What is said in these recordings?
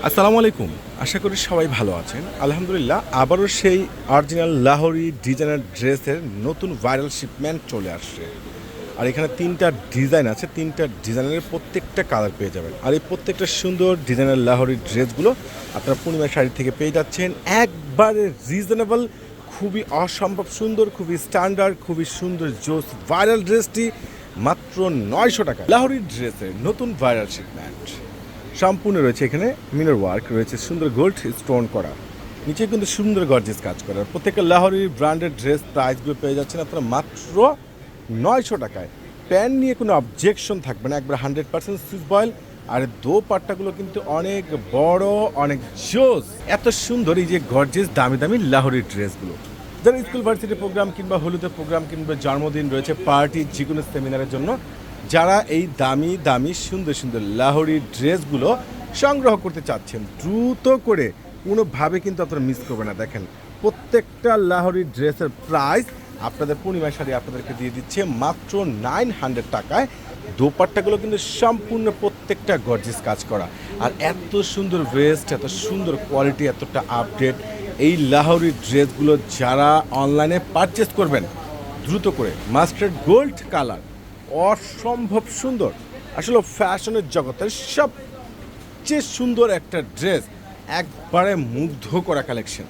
আসসালামু আলাইকুম। আশা করি সবাই ভালো আছেন। আলহামদুলিল্লাহ আবারও সেই অরিজিনাল লাহোরি ডিজাইনার ড্রেসের নতুন ভাইরাল শিপমেন্ট চলে আসছে। আর এখানে ৩টা ডিজাইন আছে, ৩টা ডিজাইনের প্রত্যেকটা কালার পেয়ে যাবেন। আর এই প্রত্যেকটা সুন্দর ডিজাইনার লাহোরি ড্রেসগুলো আপনারা পূর্ণিমা শাড়ি থেকে পেয়ে যাচ্ছেন একবারে রিজনেবল, খুবই অসম্ভব সুন্দর, খুবই স্ট্যান্ডার্ড, খুবই সুন্দর জোস ভাইরাল ড্রেসটি মাত্র ৯০০ টাকা। লাহোরি ড্রেসের নতুন ভাইরাল শিপমেন্ট সম্পূর্ণ রয়েছে। এখানে মিনার ওয়ার্ক রয়েছে, সুন্দর গোল্ড স্টোন করা, নিচে কিন্তু সুন্দর গর্জিয়াস কাজ করা। প্রত্যেকটা লাহোরি ব্র্যান্ডেড ড্রেস প্রাইসগুলো পেয়ে যাচ্ছেন আপনারা মাত্র ৯০০ টাকায়। প্যান্ট নিয়ে কোনো অবজেকশন থাকবে না, একবার 100% সুইচ বয়েল। আর দোপাট্টাগুলো কিন্তু অনেক বড়, অনেক জোস, এত সুন্দর। এই যে গর্জিয়াস দামি দামি লাহোরি ড্রেসগুলো যারা স্কুল ভার্সিটি প্রোগ্রাম কিংবা হলুদের প্রোগ্রাম কিংবা জন্মদিন রয়েছে, পার্টি, যে কোনো সেমিনারের জন্য যারা এই দামি দামি সুন্দর সুন্দর লাহোরি ড্রেসগুলো সংগ্রহ করতে চাচ্ছেন, দ্রুত করে কোনোভাবে কিন্তু আপনারা মিস করবেন না। দেখেন প্রত্যেকটা লাহোরি ড্রেসের প্রাইস আপনাদের পূর্ণিমা শাড়ি আপনাদেরকে দিয়ে দিচ্ছে মাত্র 900 টাকায়। দোপাট্টাগুলো কিন্তু সম্পূর্ণ প্রত্যেকটা গর্জিয়াস কাজ করা। আর এত সুন্দর ওয়েস্ট, এত সুন্দর কোয়ালিটি, এতটা আপডেট এই লাহোরি ড্রেসগুলো যারা অনলাইনে পারচেস করবেন দ্রুত করে। মাস্টার্ড গোল্ড কালার, অসম্ভব সুন্দর, আসলে ফ্যাশনের জগতের সবচেয়ে সুন্দর একটা ড্রেস, একবারে মুগ্ধ করা কালেকশন।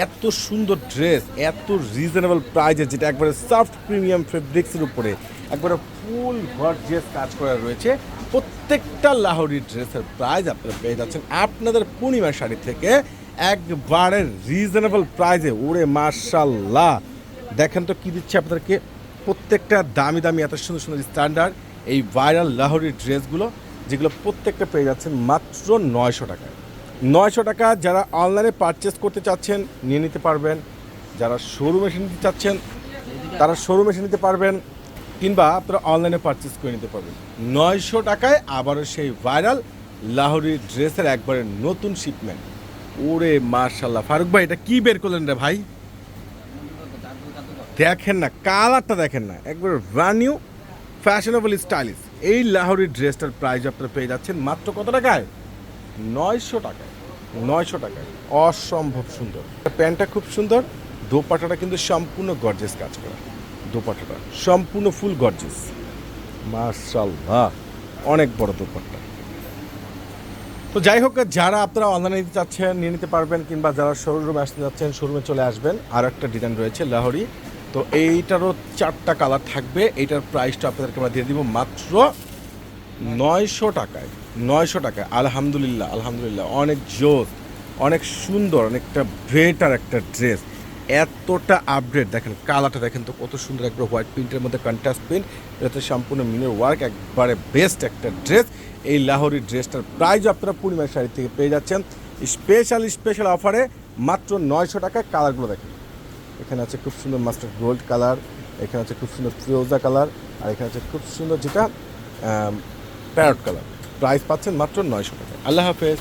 এত সুন্দর ড্রেস, এত রিজনেবল প্রাইজে, যেটা একবারে সফট প্রিমিয়াম ফেব্রিক্সের উপরে একবারে ফুল গর্জিয়াস কাজ করা রয়েছে। প্রত্যেকটা লাহোরি ড্রেসের প্রাইস আপনারা পেয়ে যাচ্ছেন আপনাদের পূর্ণিমা শাড়ি থেকে একবারে রিজনেবল প্রাইজে। ওরে মাশাল্লাহ, দেখেন তো কী দিচ্ছে আপনাদেরকে। প্রত্যেকটা দামি দামি এত সুন্দর সুন্দর স্ট্যান্ডার্ড এই ভাইরাল লাহোরি ড্রেসগুলো, যেগুলো প্রত্যেকটা পেয়ে যাচ্ছেন মাত্র ৯০০ টাকায়। ৯০০ টাকা যারা অনলাইনে পারচেস করতে চাচ্ছেন নিয়ে নিতে পারবেন, যারা শোরুমে এসে নিতে চাচ্ছেন তারা শোরুমে এসে নিতে পারবেন, কিংবা আপনারা অনলাইনে পারচেস করে নিতে পারবেন ৯০০ টাকায়। আবারও সেই ভাইরাল লাহোরি ড্রেসের একবারে নতুন শিপমেন্ট। ওরে মাশাল্লাহ, ফারুক ভাই এটা কি বের করলেন রে ভাই? দেখেন না কালারটা, দেখেন না, একবার ব্র্যান্ড নিউ ফ্যাশনেবল স্টাইলিশ এই লাহোরি ড্রেসটার প্রাইস আপনারা পেয়ে যাচ্ছেন মাত্র কত টাকায়? ৯০০ টাকায়। ৯০০ টাকায় অসম্ভব সুন্দর। প্যান্টটা খুব সুন্দর, দোপাট্টাটা কিন্তু সম্পূর্ণ গর্জিয়াস কাজ করা, দোপাট্টাটা সম্পূর্ণ ফুল গর্জিয়াস। মাশাআল্লাহ, অনেক বড় দোপাট্টা। তো যাই হোক, যারা আপনারা অনলাইনে নিতে চাচ্ছেন নিয়ে নিতে পারবেন, কিংবা যারা শোরুমে আসতে যাচ্ছেন শোরুমে চলে আসবেন। আর একটা ডিজাইন রয়েছে লাহোরি, তো এইটারও 4টা কালার থাকবে। এইটার প্রাইসটা আপনাদেরকে আমরা দিয়ে দিব মাত্র ৯০০ টাকায়। ৯০০ টাকায় আলহামদুলিল্লাহ, আলহামদুলিল্লাহ, অনেক জোস, অনেক সুন্দর, অনেকটা বেটার একটা ড্রেস, এতটা আপডেট। দেখেন কালারটা, দেখেন তো কত সুন্দর, একবার হোয়াইট প্রিন্টের মধ্যে কন্ট্রাস্ট প্রিন্ট, এটাতে সম্পূর্ণ মিনের ওয়ার্ক, একবারে বেস্ট একটা ড্রেস। এই লাহোরি ড্রেসটার প্রাইস আপনারা পূর্ণিমা শাড়ি থেকে পেয়ে যাচ্ছেন স্পেশাল অফারে মাত্র ৯০০ টাকায়। কালারগুলো দেখেন, এখানে আছে খুব সুন্দর মাস্টার্ড গোল্ড কালার, এখানে আছে খুব সুন্দর ফিরোজা কালার, আর এখানে আছে খুব সুন্দর যেটা প্যারট কালার। প্রাইস পাচ্ছেন মাত্র ৯০০ টাকায়। আল্লাহ হাফেজ।